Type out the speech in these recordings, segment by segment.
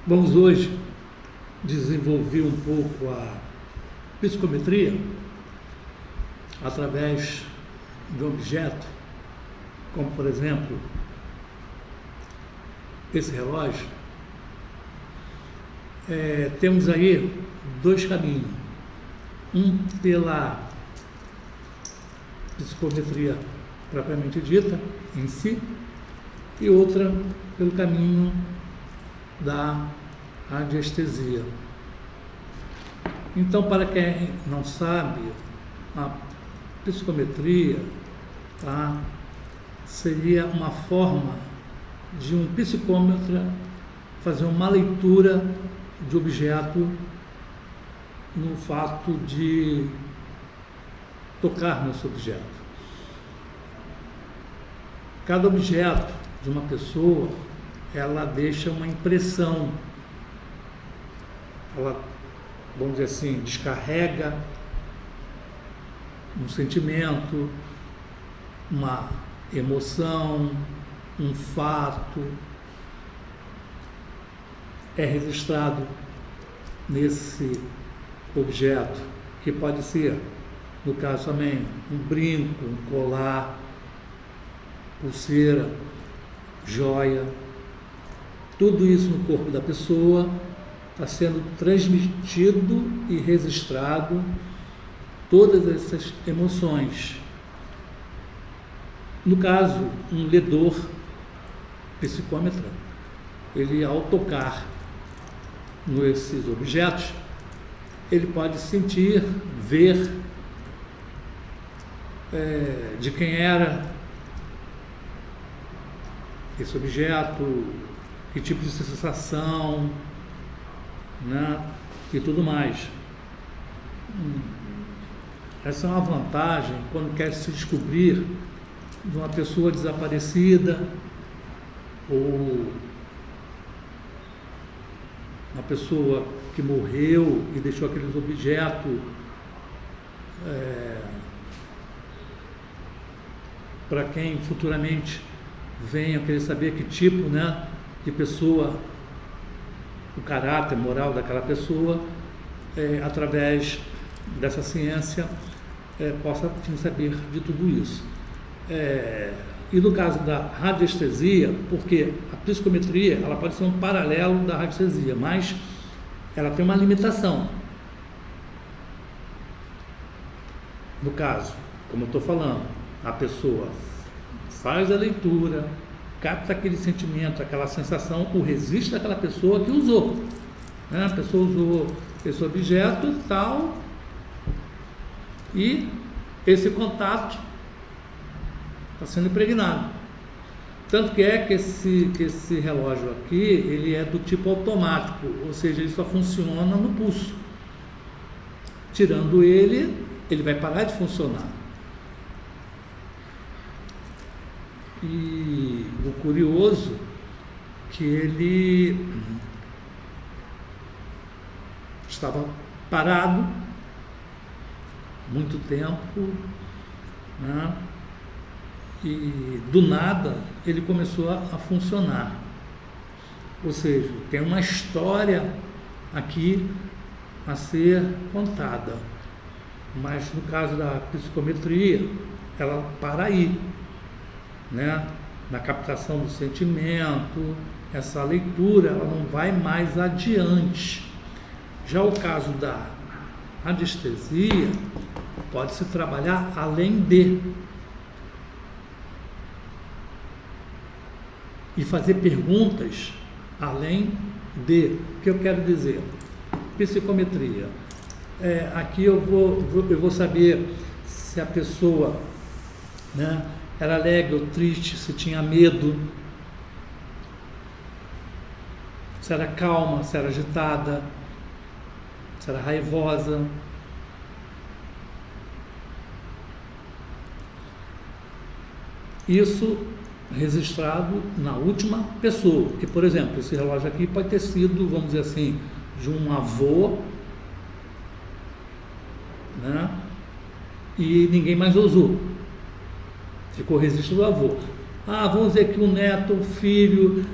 Vamos hoje desenvolver um pouco a psicometria através de um objeto, como por exemplo esse relógio. Temos aí dois caminhos, um pela psicometria propriamente dita em si e outra pelo caminho da radiestesia. Então, para quem não sabe, a psicometria seria uma forma de um psicômetra fazer uma leitura de objeto no fato de tocar nesse objeto. Cada objeto de uma pessoa, ela deixa uma impressão, ela, vamos dizer assim, descarrega um sentimento, uma emoção, um fato, é registrado nesse objeto, que pode ser, no caso também, um brinco, um colar, pulseira, joia, tudo isso no corpo da pessoa está sendo transmitido e registrado todas essas emoções. No caso, um ledor psicômetra, ele ao tocar nesses objetos, ele pode sentir, ver de quem era esse objeto, que tipo de sensação, né, e tudo mais. Essa é uma vantagem quando quer se descobrir de uma pessoa desaparecida ou uma pessoa que morreu e deixou aqueles objetos para quem futuramente venha querer saber que tipo, né, de pessoa, o caráter moral daquela pessoa, através dessa ciência, possa saber de tudo isso. E no caso da radiestesia, porque a psicometria ela pode ser um paralelo da radiestesia, mas ela tem uma limitação. No caso, como eu estou falando, a pessoa faz a leitura, capta aquele sentimento, aquela sensação, o registro daquela pessoa que usou, né? A pessoa usou esse objeto tal, e esse contato está sendo impregnado. Tanto que esse relógio aqui, ele é do tipo automático, ou seja, ele só funciona no pulso. Tirando ele vai parar de funcionar. E o curioso que ele estava parado muito tempo, né? E do nada ele começou a funcionar. Ou seja, tem uma história aqui a ser contada. Mas no caso da psicometria, ela para aí, né? Na captação do sentimento, essa leitura ela não vai mais adiante. Já o caso da radiestesia pode-se trabalhar além de e fazer perguntas além de. O que eu quero dizer? Psicometria. Aqui eu vou saber se a pessoa, né, era alegre ou triste, se tinha medo, se era calma, se era agitada, se era raivosa. Isso registrado na última pessoa. Que, por exemplo, esse relógio aqui pode ter sido, vamos dizer assim, de um avô, né? E ninguém mais usou. Ficou registro do avô. Vamos dizer que o neto, o filho,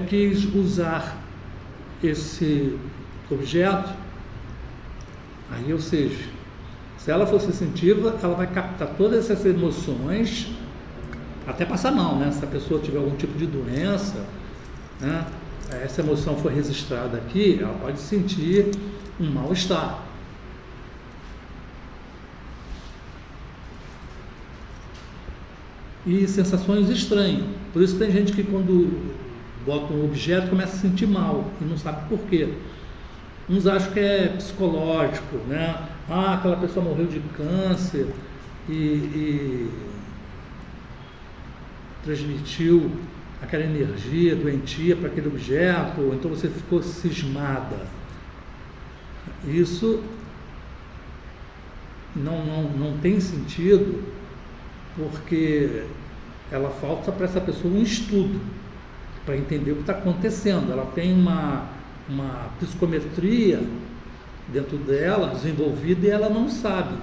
quis usar esse objeto, aí, ou seja, se ela for sensitiva, ela vai captar todas essas emoções, até passar mal, né? Se a pessoa tiver algum tipo de doença, né? Essa emoção foi registrada aqui, ela pode sentir um mal-estar. E sensações estranhas. Por isso tem gente que quando bota um objeto começa a sentir mal e não sabe por quê. Uns acham que é psicológico, né? Ah, aquela pessoa morreu de câncer e transmitiu aquela energia doentia para aquele objeto, ou então você ficou cismada. Isso não tem sentido, porque ela falta para essa pessoa um estudo para entender o que está acontecendo. Ela tem uma psicometria dentro dela, desenvolvida, e ela não sabe.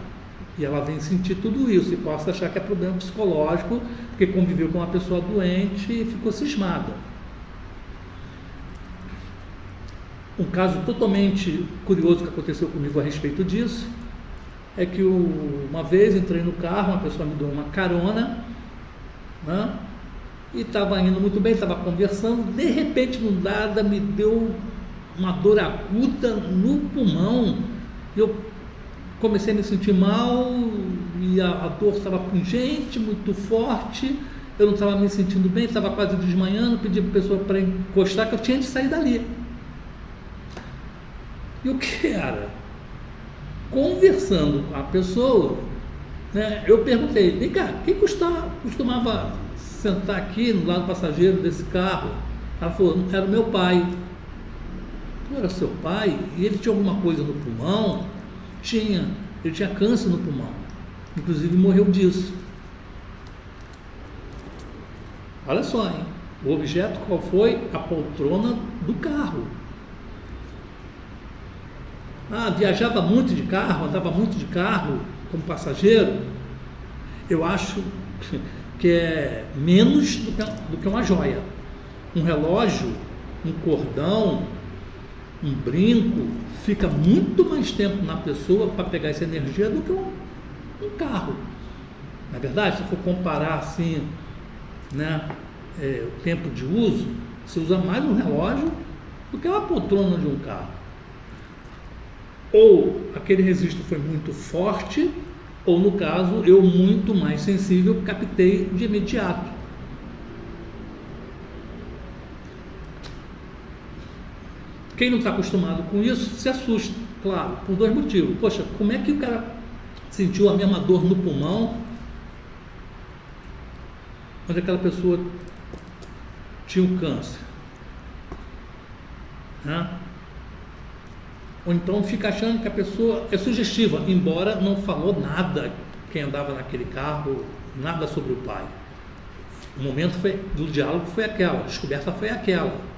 E ela vem sentir tudo isso e possa achar que é problema psicológico, porque conviveu com uma pessoa doente e ficou cismada. Um caso totalmente curioso que aconteceu comigo a respeito disso é que uma vez entrei no carro, uma pessoa me deu uma carona, né? E estava indo muito bem, estava conversando, de repente, no nada, me deu uma dor aguda no pulmão. Eu comecei a me sentir mal e a dor estava pungente, muito forte. Eu não estava me sentindo bem, estava quase desmanhando. Pedi para a pessoa para encostar, que eu tinha de sair dali. E o que era? Conversando com a pessoa, né, eu perguntei: vem cá, quem costumava sentar aqui no lado passageiro desse carro? Ela falou: era o meu pai. Era seu pai? E ele tinha alguma coisa no pulmão? Tinha. Ele tinha câncer no pulmão. Inclusive morreu disso. Olha só, hein? O objeto qual foi? A poltrona do carro. Ah, viajava muito de carro, andava muito de carro como passageiro. Eu acho que é menos do que uma joia. Um relógio, um cordão, um brinco, fica muito mais tempo na pessoa para pegar essa energia do que um carro. Na é verdade, se for comparar assim, né, o tempo de uso, você usa mais um relógio do que uma poltrona de um carro. Ou aquele registro foi muito forte, ou no caso, eu muito mais sensível, captei de imediato. Quem não está acostumado com isso se assusta, claro, por dois motivos. Poxa, como é que o cara sentiu a mesma dor no pulmão, onde aquela pessoa tinha um câncer? Né? Ou então fica achando que a pessoa é sugestiva, embora não falou nada, quem andava naquele carro, nada sobre o pai. O momento do diálogo foi aquela, a descoberta foi aquela.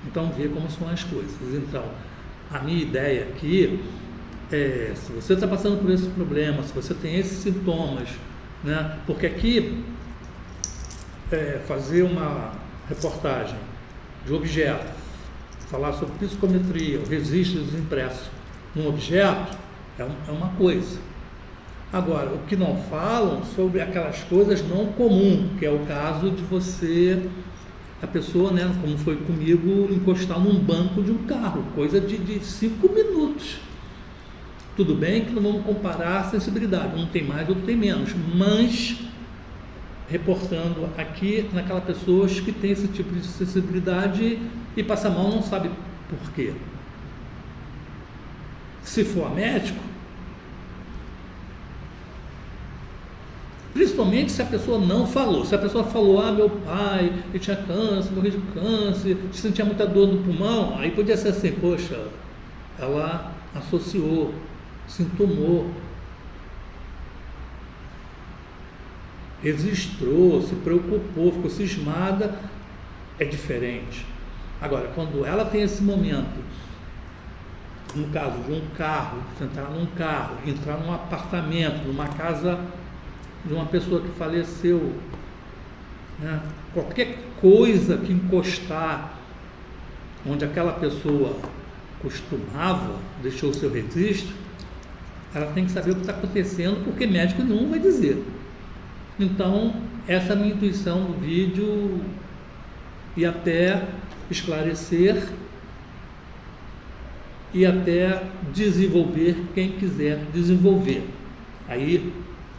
Então, vê como são as coisas. Então, a minha ideia aqui é, se você está passando por esse problema, se você tem esses sintomas, né? Porque aqui, fazer uma reportagem de objeto, falar sobre psicometria, o registro dos impressos num objeto, é uma coisa. Agora, o que não falam sobre aquelas coisas não comuns, que é o caso de você, a pessoa, né, como foi comigo, encostar num banco de um carro, coisa de 5 minutos. Tudo bem que não vamos comparar a sensibilidade, um tem mais, outro tem menos, mas reportando aqui naquelas pessoas que tem esse tipo de sensibilidade e passa mal, não sabe por quê. Se for médico, principalmente se a pessoa não falou. Se a pessoa falou: ah, meu pai, ele tinha câncer, morreu de câncer, sentia muita dor no pulmão, aí podia ser assim: poxa, ela associou, sintomou, registrou, se preocupou, ficou cismada, é diferente. Agora, quando ela tem esse momento, no caso de um carro, entrar num carro, entrar num apartamento, numa casa de uma pessoa que faleceu, né? Qualquer coisa que encostar onde aquela pessoa costumava, deixou o seu registro, ela tem que saber o que está acontecendo, porque médico nenhum vai dizer. Então, essa é a minha intuição do vídeo, e até esclarecer e até desenvolver quem quiser desenvolver. Aí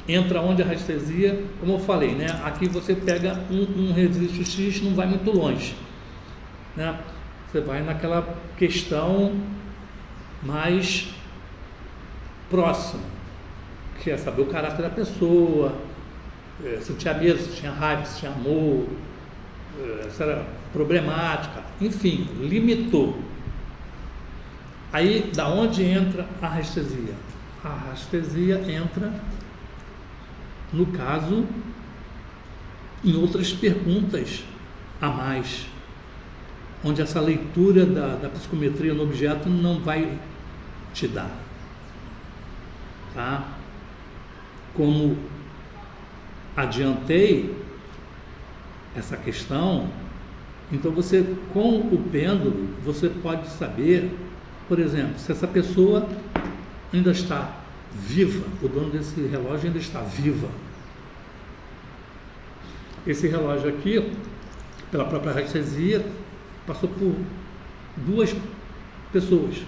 entra onde a restesia, como eu falei, né? Aqui você pega um registro X, não vai muito longe, né? Você vai naquela questão mais próxima, que é saber o caráter da pessoa, se tinha medo, se tinha raiva, se tinha amor, se era problemática, enfim, limitou. Aí, da onde entra a restesia? A restesia entra, no caso, em outras perguntas a mais, onde essa leitura da psicometria no objeto não vai te dar, tá? Como adiantei essa questão, então você, com o pêndulo, você pode saber, por exemplo, se essa pessoa ainda está viva, o dono desse relógio ainda está viva. Esse relógio aqui, pela própria restesia, passou por 2 pessoas.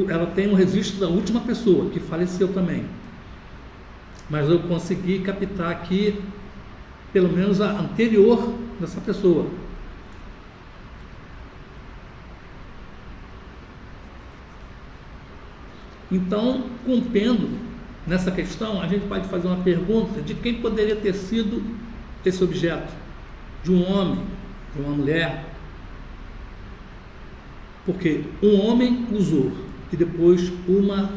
Ela tem um registro da última pessoa, que faleceu também. Mas eu consegui captar aqui, pelo menos a anterior dessa pessoa. Então, com o pêndulo, nessa questão, a gente pode fazer uma pergunta de quem poderia ter sido esse objeto. De um homem, de uma mulher. Porque um homem usou e depois uma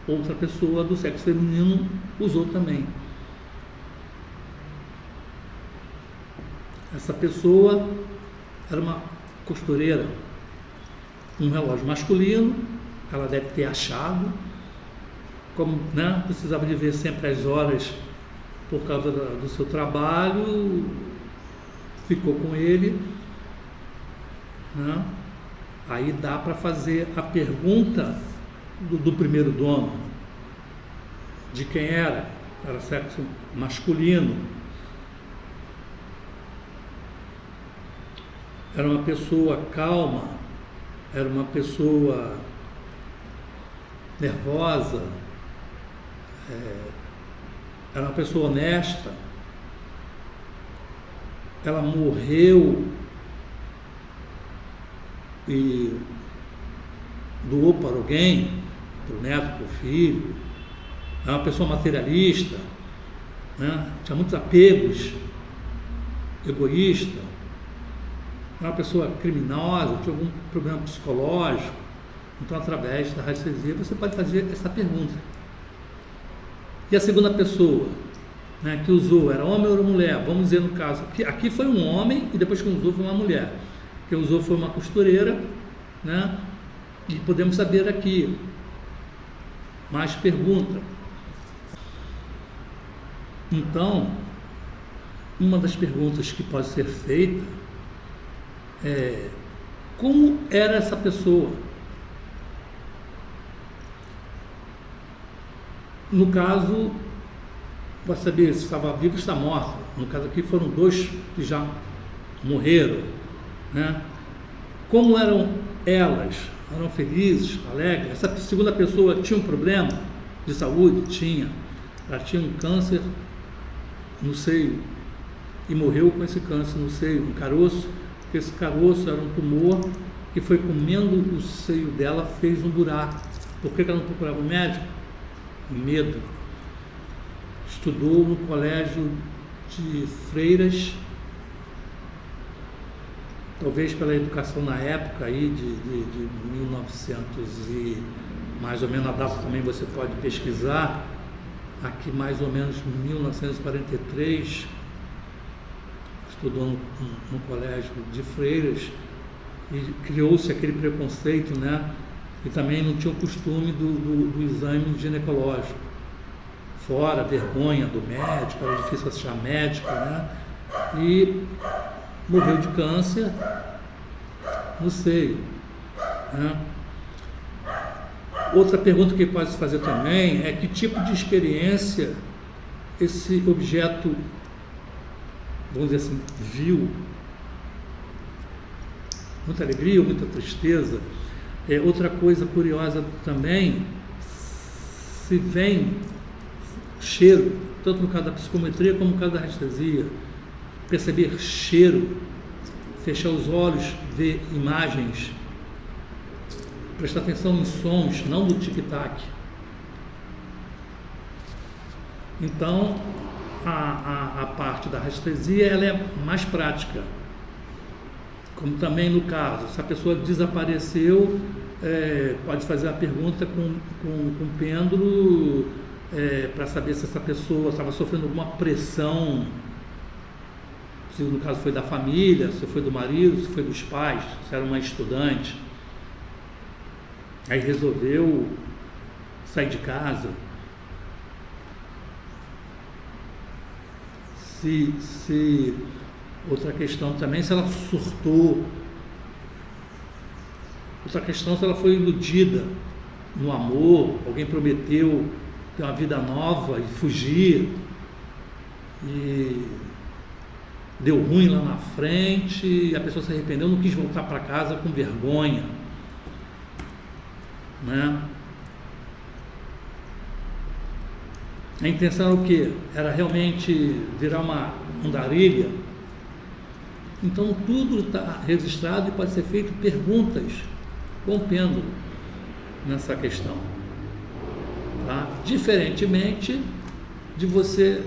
outra pessoa do sexo feminino usou também. Essa pessoa era uma costureira, um relógio masculino, ela deve ter achado, como, né, precisava de ver sempre as horas por causa do seu trabalho, ficou com ele, né? Aí dá para fazer a pergunta do primeiro dono, de quem era sexo masculino, era uma pessoa calma, era uma pessoa nervosa, era uma pessoa honesta, ela morreu e doou para alguém, para o neto, para o filho, é uma pessoa materialista, né? Tinha muitos apegos, egoísta, é uma pessoa criminosa, tinha algum problema psicológico. Então, através da radiestesia, você pode fazer essa pergunta. E a segunda pessoa, né, que usou, era homem ou era mulher? Vamos dizer, no caso, aqui foi um homem e depois que usou foi uma mulher. Quem usou foi uma costureira, né? E podemos saber aqui. Mais pergunta. Então, uma das perguntas que pode ser feita é: como era essa pessoa? No caso, vai saber se estava vivo ou está morto. No caso aqui foram 2 que já morreram, né? Como eram elas? Eram felizes, alegres? Essa segunda pessoa tinha um problema de saúde? Tinha. Ela tinha um câncer no seio e morreu com esse câncer no seio, um caroço. Esse caroço era um tumor que foi comendo o seio dela, fez um buraco. Por que ela não procurava um médico? Medo. Estudou no colégio de freiras, talvez pela educação na época aí de 1900 e mais ou menos, a data também você pode pesquisar, aqui mais ou menos 1943, estudou no colégio de freiras e criou-se aquele preconceito, né? E também não tinha o costume do exame ginecológico. fora, vergonha do médico, era difícil achar médico, né? E morreu de câncer no seio, né? Outra pergunta que pode se fazer também é que tipo de experiência esse objeto, vamos dizer assim, viu. Muita alegria ou muita tristeza. Outra coisa curiosa também, se vem cheiro, tanto no caso da psicometria como no caso da radiestesia, perceber cheiro, fechar os olhos, ver imagens, prestar atenção em sons, não no tic-tac. Então, a parte da radiestesia ela é mais prática. Como também no caso, se a pessoa desapareceu, pode fazer a pergunta com pêndulo para saber se essa pessoa estava sofrendo alguma pressão, se no caso foi da família, se foi do marido, se foi dos pais, se era uma estudante. Aí resolveu sair de casa. Outra questão também, se ela surtou. Outra questão, se ela foi iludida no amor, alguém prometeu ter uma vida nova e fugir, e deu ruim lá na frente, e a pessoa se arrependeu, não quis voltar para casa com vergonha, né? A intenção era o quê? Era realmente virar uma andarilha. Então tudo está registrado e pode ser feito perguntas com pêndulo nessa questão, tá? Diferentemente de você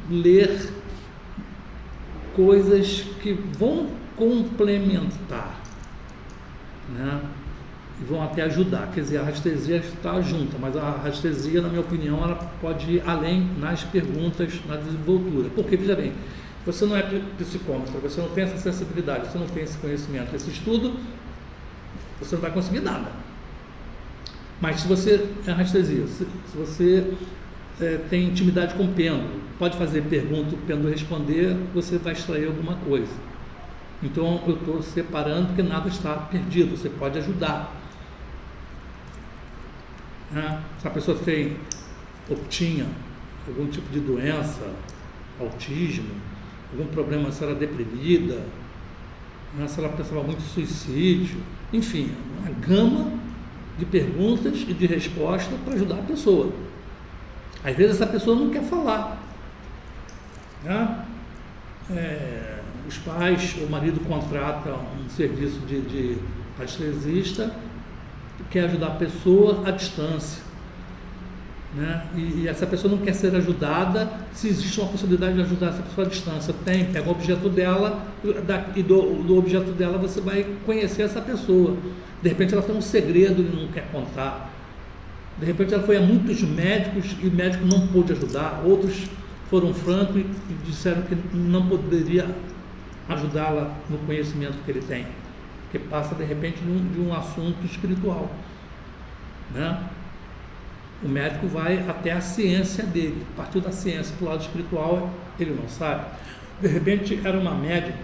ler coisas que vão complementar, né? E vão até ajudar, quer dizer, a radiestesia está junta, mas a radiestesia, na minha opinião, ela pode ir além nas perguntas, na desenvoltura. Porque, veja bem, você não é psicômetra, você não tem essa sensibilidade, você não tem esse conhecimento, esse estudo, você não vai conseguir nada. Mas se você é radiestesia, se você tem intimidade com o pêndulo, pode fazer pergunta, o pêndulo responder, você vai extrair alguma coisa. Então eu estou separando porque nada está perdido, você pode ajudar. Se a pessoa tem ou tinha algum tipo de doença, autismo, algum problema, se ela é deprimida, se ela pensava muito em suicídio, enfim, uma gama de perguntas e de respostas para ajudar a pessoa. Às vezes essa pessoa não quer falar, né? Os pais, o marido contrata um serviço de radiestesista, quer ajudar a pessoa à distância, né? E essa pessoa não quer ser ajudada. Se existe uma possibilidade de ajudar essa pessoa à distância, pega o objeto dela e do objeto dela você vai conhecer essa pessoa. De repente ela tem um segredo e não quer contar. De repente ela foi a muitos médicos e o médico não pôde ajudar. Outros foram francos e disseram que não poderia ajudá-la no conhecimento que ele tem, que passa de repente de um assunto espiritual, né? O médico vai até a ciência dele, a partir da ciência para o lado espiritual ele não sabe. De repente era uma médium,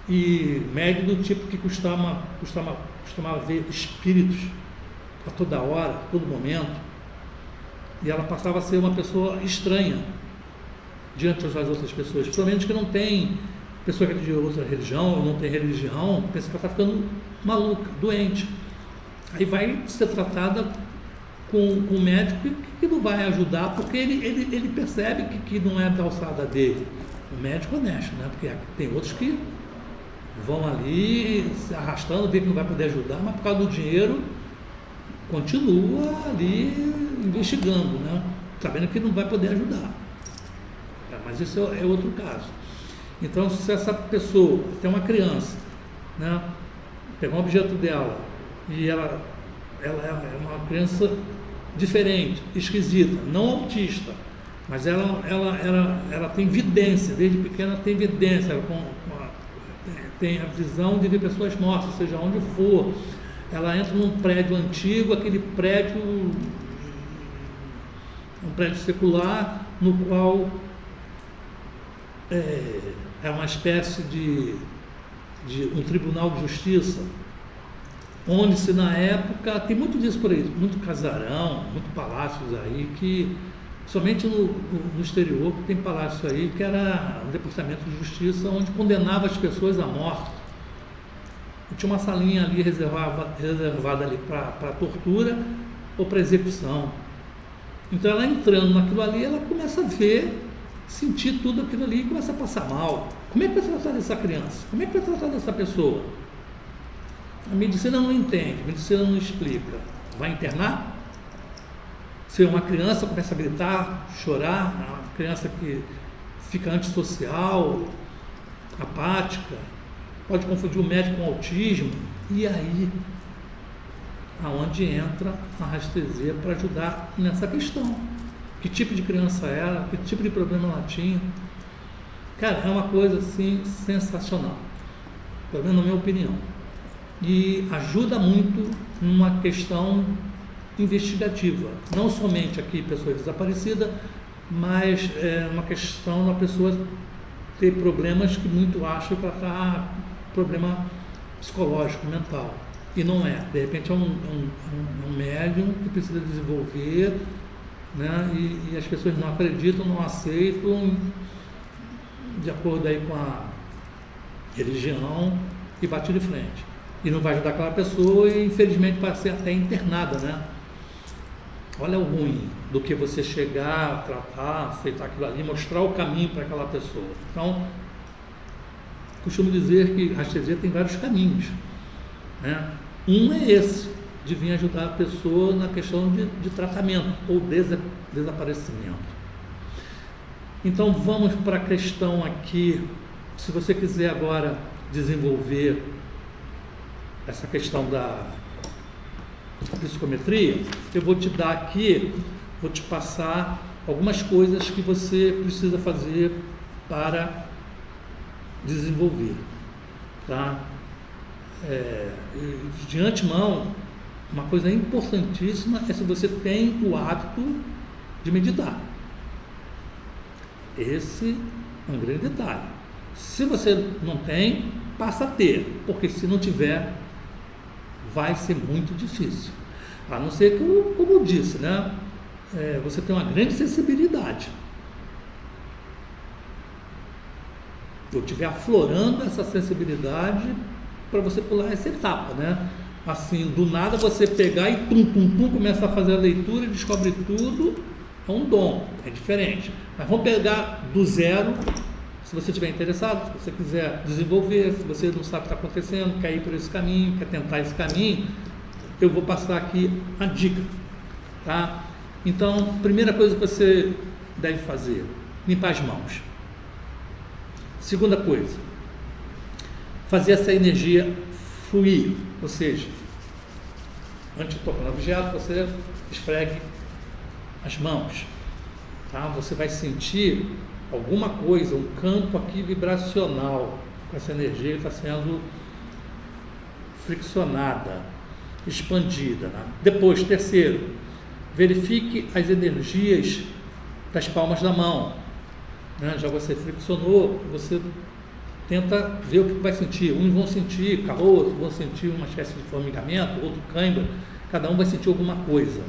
e médium do tipo que costumava ver espíritos a toda hora, a todo momento, e ela passava a ser uma pessoa estranha diante das outras pessoas, principalmente que não tem, pessoa que é de outra religião ou não tem religião, pensa que ela está ficando maluca, doente. Aí vai ser tratada com um médico que não vai ajudar, porque ele percebe que não é da alçada dele. O médico honesto, né? Porque tem outros que vão ali se arrastando, vê que não vai poder ajudar, mas por causa do dinheiro continua ali investigando, né? Sabendo que não vai poder ajudar. Mas isso é outro caso. Então, se essa pessoa tem uma criança, né, pegar um objeto dela e ela é uma criança diferente, esquisita, não autista, mas ela tem vidência, desde pequena tem vidência, tem a visão de ver pessoas mortas, seja onde for. Ela entra num prédio antigo, aquele prédio É um prédio secular no qual é uma espécie de um tribunal de justiça, onde se na época, tem muito disso por aí, muito casarão, muito palácios aí, que somente no exterior que tem palácio aí, que era um departamento de justiça onde condenava as pessoas à morte. E tinha uma salinha ali reservada ali para tortura ou para execução. Então ela entrando naquilo ali, ela começa a ver, sentir tudo aquilo ali e começa a passar mal. Como é que vai tratar dessa criança? Como é que vai tratar dessa pessoa? A medicina não entende, a medicina não explica. Vai internar? Se uma criança começa a gritar, chorar, uma criança que fica antissocial, apática, pode confundir o médico com autismo, e aí aonde entra a rastresia para ajudar nessa questão. Que tipo de criança era, que tipo de problema ela tinha. Cara, é uma coisa assim sensacional, pelo menos na minha opinião. E ajuda muito numa questão investigativa, não somente aqui pessoa desaparecida, mas uma questão da pessoa ter problemas que muito acham que ela está problema psicológico, mental, e não é. De repente é um médium que precisa desenvolver, né? E as pessoas não acreditam, não aceitam, de acordo aí com a religião, e bate de frente. E não vai ajudar aquela pessoa e infelizmente vai ser até internada, né? Olha o ruim do que você chegar, tratar, aceitar aquilo ali, mostrar o caminho para aquela pessoa. Então, costumo dizer que a rastresia tem vários caminhos, né? Um é esse, de vir ajudar a pessoa na questão de tratamento ou desaparecimento. Então vamos para a questão aqui, se você quiser agora desenvolver essa questão da psicometria, eu vou te dar aqui, vou te passar algumas coisas que você precisa fazer para desenvolver, tá? De antemão, uma coisa importantíssima é se você tem o hábito de meditar. Esse é um grande detalhe. Se você não tem, passa a ter, porque se não tiver, vai ser muito difícil. A não ser que, como eu disse, né? Você tem uma grande sensibilidade. Eu estiver aflorando essa sensibilidade para você pular essa etapa, né? Assim, do nada você pegar e começa a fazer a leitura e descobre tudo, é um dom, é diferente. Mas vamos pegar do zero, se você estiver interessado, se você quiser desenvolver, se você não sabe o que está acontecendo, quer ir por esse caminho, quer tentar esse caminho, eu vou passar aqui a dica, tá? Então, primeira coisa que você deve fazer, limpar as mãos. Segunda coisa, fazer essa energia fluir, ou seja, antes de tocar no objeto, você esfregue as mãos, tá? Você vai sentir alguma coisa, um campo aqui vibracional, com essa energia que está sendo friccionada, expandida, né? Depois, terceiro, verifique as energias das palmas da mão, né? Já você friccionou, você tenta ver o que vai sentir. Uns vão sentir calor, outros vão sentir uma espécie de formigamento, outro cãibra, cada um vai sentir alguma coisa,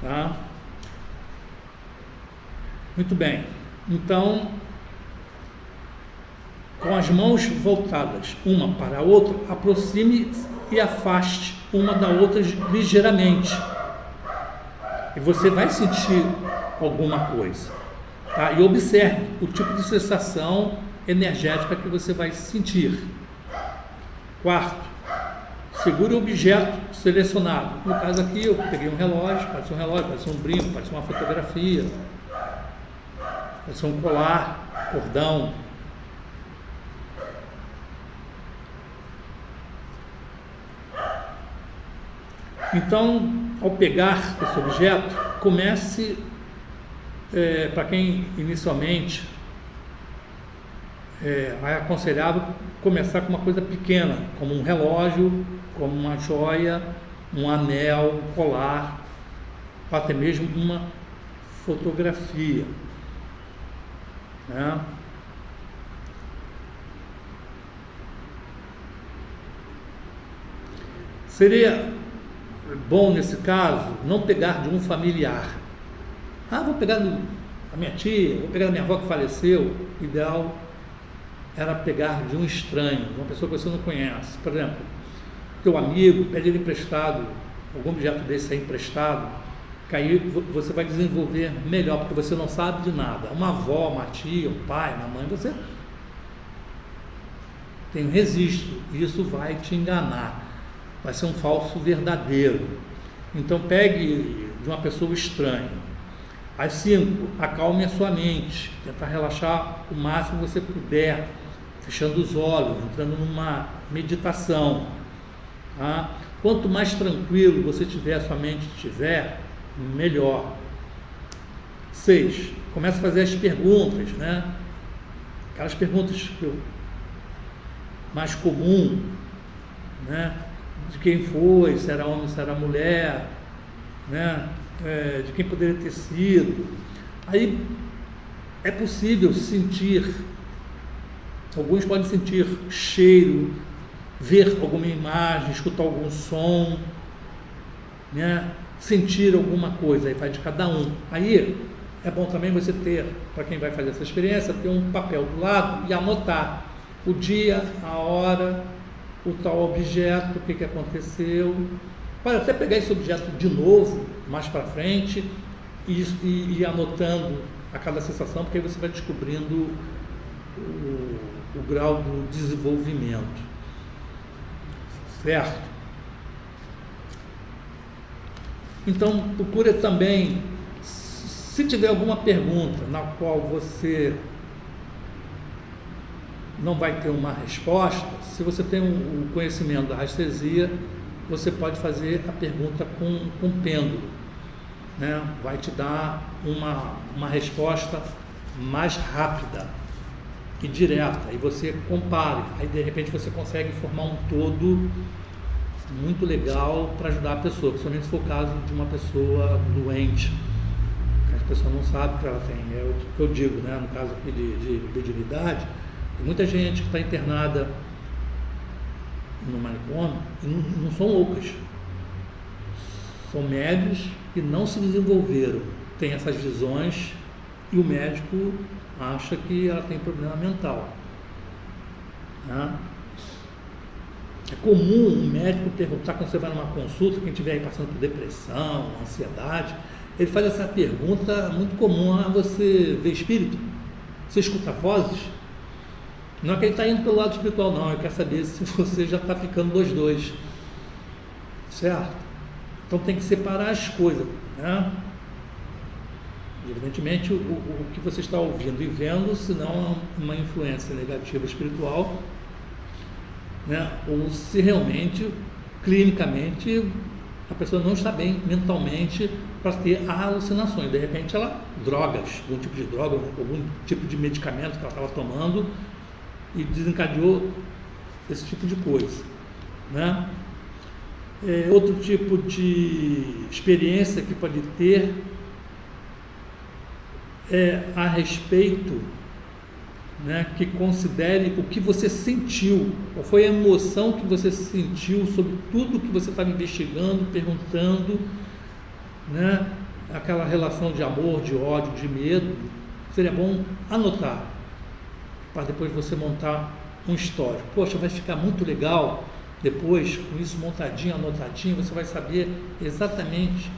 tá? Muito bem, então, com as mãos voltadas uma para a outra, aproxime e afaste uma da outra ligeiramente, e você vai sentir alguma coisa, tá? E observe o tipo de sensação energética que você vai sentir. Quarto, segure o objeto selecionado. No caso aqui eu peguei um relógio, pode ser um brinco, pode ser uma fotografia, pode ser um colar, cordão. Então, ao pegar esse objeto, comece, para quem inicialmente é aconselhável começar com uma coisa pequena, como um relógio, como uma joia, um anel, um colar, ou até mesmo uma fotografia, né? Seria bom, nesse caso, não pegar de um familiar. Vou pegar da minha tia, vou pegar da minha avó que faleceu. O ideal era pegar de um estranho, uma pessoa que você não conhece. Por exemplo, teu amigo, pede ele emprestado, algum objeto desse é emprestado, que aí você vai desenvolver melhor, porque você não sabe de nada. Uma avó, uma tia, um pai, uma mãe, você tem um registro, e isso vai te enganar, vai ser um falso verdadeiro. Então pegue de uma pessoa estranha. Às 5, acalme a sua mente, tentar relaxar o máximo que você puder, fechando os olhos, entrando numa meditação. Tá? Quanto mais tranquilo você tiver, a sua mente estiver, melhor. 6, comece a fazer as perguntas, né? Aquelas perguntas mais comum, né? De quem foi, se era homem, se era mulher, né? De quem poderia ter sido. Aí é possível sentir, alguns podem sentir cheiro, ver alguma imagem, escutar algum som, né? Sentir alguma coisa, aí vai de cada um. Aí é bom também você ter, para quem vai fazer essa experiência, ter um papel do lado e anotar o dia, a hora, o tal objeto, o que aconteceu. Pode até pegar esse objeto de novo, mais para frente, e ir anotando a cada sensação, porque aí você vai descobrindo o grau do desenvolvimento. Certo? Então, procure também, se tiver alguma pergunta na qual você não vai ter uma resposta, se você tem um conhecimento da rastresia, você pode fazer a pergunta com pêndulo, né? Vai te dar uma resposta mais rápida e direta, e você compare, aí de repente você consegue formar um todo muito legal para ajudar a pessoa, principalmente se for o caso de uma pessoa doente, que a pessoa não sabe que ela tem. É o que eu digo, né? No caso aqui de mediunidade, tem muita gente que está internada no manicômio e não são loucas, são médios que não se desenvolveram, tem essas visões e o médico acha que ela tem problema mental, né? É comum um médico perguntar, quando você vai numa consulta, quem estiver aí passando por depressão, ansiedade, ele faz essa pergunta muito comum: você vê espírito? Você escuta vozes? Não é que ele está indo pelo lado espiritual, não, ele quer saber se você já está ficando dois, certo? Então tem que separar as coisas, né? Evidentemente, o que você está ouvindo e vendo, se não é uma influência negativa espiritual, né? Ou se realmente, clinicamente, a pessoa não está bem mentalmente para ter alucinações. De repente, drogas, algum tipo de droga, algum tipo de medicamento que ela estava tomando e desencadeou esse tipo de coisa, né? Outro tipo de experiência que pode ter a respeito, né, que considere o que você sentiu, qual foi a emoção que você sentiu sobre tudo que você estava investigando, perguntando, né, aquela relação de amor, de ódio, de medo. Seria bom anotar, para depois você montar um histórico. Poxa, vai ficar muito legal depois, com isso montadinho, anotadinho, você vai saber exatamente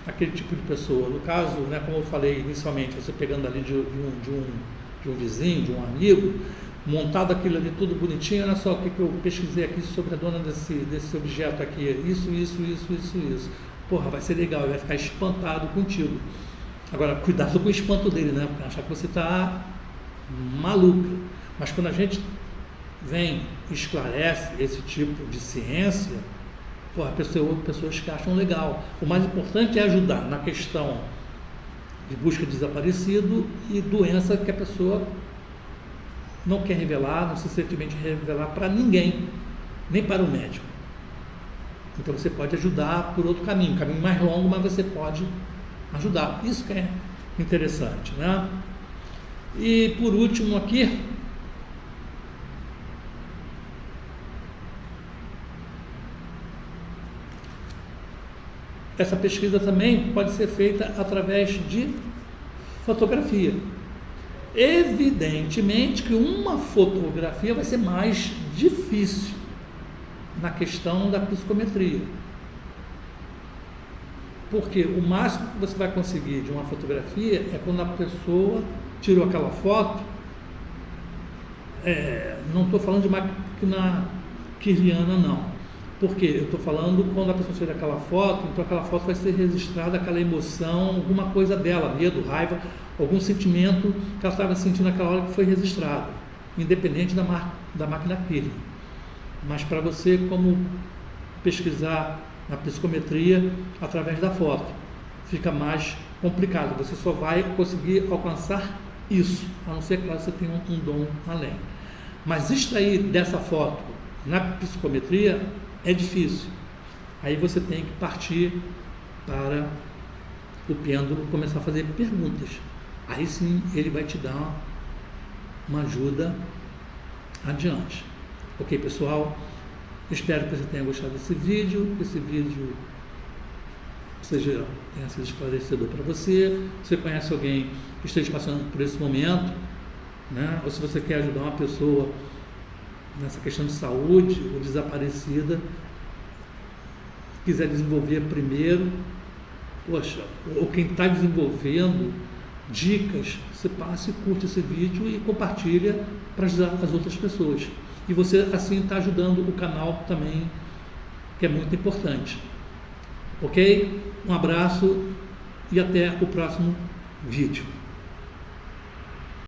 aquele tipo de pessoa. No caso, né, como eu falei inicialmente, você pegando ali de um vizinho, de um amigo, montado aquilo ali tudo bonitinho. Olha só o que eu pesquisei aqui sobre a dona desse objeto aqui, isso. Porra, vai ser legal, ele vai ficar espantado contigo. Agora, cuidado com o espanto dele, né? Porque achar que você está maluco. Mas quando a gente vem e esclarece esse tipo de ciência, porra, pessoas que acham legal. O mais importante é ajudar na questão de busca de desaparecido e doença que a pessoa não quer revelar, não se sente revelar para ninguém, nem para o médico. Então você pode ajudar por outro caminho, um caminho mais longo, mas você pode ajudar. Isso que é interessante, né? E por último aqui, essa pesquisa também pode ser feita através de fotografia. Evidentemente que uma fotografia vai ser mais difícil na questão da psicometria. Porque o máximo que você vai conseguir de uma fotografia é quando a pessoa tirou aquela foto. Não estou falando de máquina kirliana, não. Porque eu estou falando quando a pessoa tira aquela foto, então aquela foto vai ser registrada, aquela emoção, alguma coisa dela, medo, raiva, algum sentimento que ela estava sentindo naquela hora que foi registrado, independente da máquina Kirlian. Mas para você, como pesquisar na psicometria através da foto, fica mais complicado, você só vai conseguir alcançar isso, a não ser que você tenha um dom além. Mas extrair dessa foto na psicometria é difícil. Aí você tem que partir para o pêndulo começar a fazer perguntas. Aí sim ele vai te dar uma ajuda adiante. Ok, pessoal? Espero que você tenha gostado desse vídeo. Esse vídeo tenha sido esclarecedor para você. Se você conhece alguém que esteja passando por esse momento, né? Ou se você quer ajudar uma pessoa nessa questão de saúde ou desaparecida, quiser desenvolver primeiro, poxa, ou quem está desenvolvendo dicas, você passa e curte esse vídeo e compartilha para ajudar as outras pessoas. E você assim está ajudando o canal também, que é muito importante. Ok? Um abraço e até o próximo vídeo.